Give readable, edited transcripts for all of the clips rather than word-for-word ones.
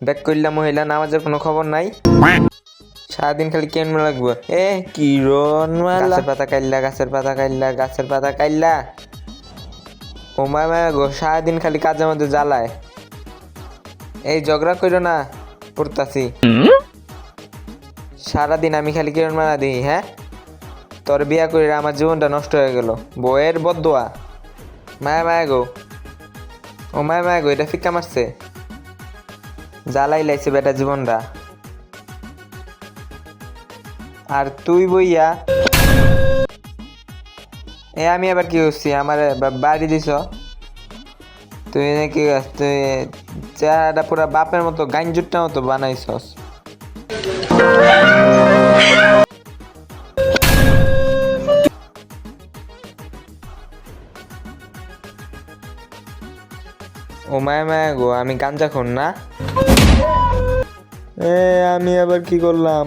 Back করলাম মহিলা নামাজের কোনো খবর নাই। সারাদিন খালি কেন লাগবো কিরণ গাছের পাতা কাইল্লা গাছের পাতা কাইল্লা গাছের পাতা কাইল্লা। ও মায়া গো সারাদিন খালি কাজের মধ্যে জ্বালায়। এই ঝগড়া করো না, পড়তাছি। সারাদিন আমি খালি কিরণ মারা দিই। হ্যাঁ, তোর বিয়া করে আমার জীবনটা নষ্ট হয়ে গেল। বউয়ের বদদোয়া। মায়া মায়া গো, ও মায়া মায়া গো, এটা ফিক্কা মারছে, জ্বালাই লাইছে বেটা জীবনটা। আর তুই বইয়া আমি আবার কি করছি? আমার বাড়ি দিছ তুই নাকি? তুই চেহারাটা পুরা বাপের মতো গাঞ্জুরটার মতো বানাইছস। ও মায়া মায়া গো, আমি গাঞ্জা খুন না? আমি আবার কি করলাম?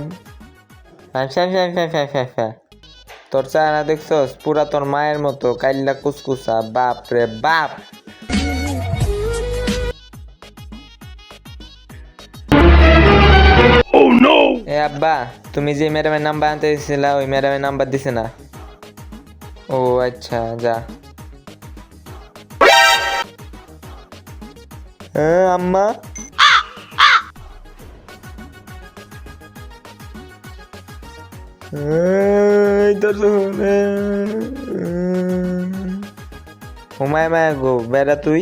তোর চেহারা দেখছস পুরা তোর মায়ের মতো কাইল্লা কুসকুসা। বাপ রে বাপ। আব্বা, তুমি যে ম্যাডামের নাম্বার আনতে দিছিলা ওই ম্যাডামের নাম্বার দিছে না। ও আচ্ছা, যা। হ্যাঁ আম্মা। হুমায় মায়া গো বেড়া তুই।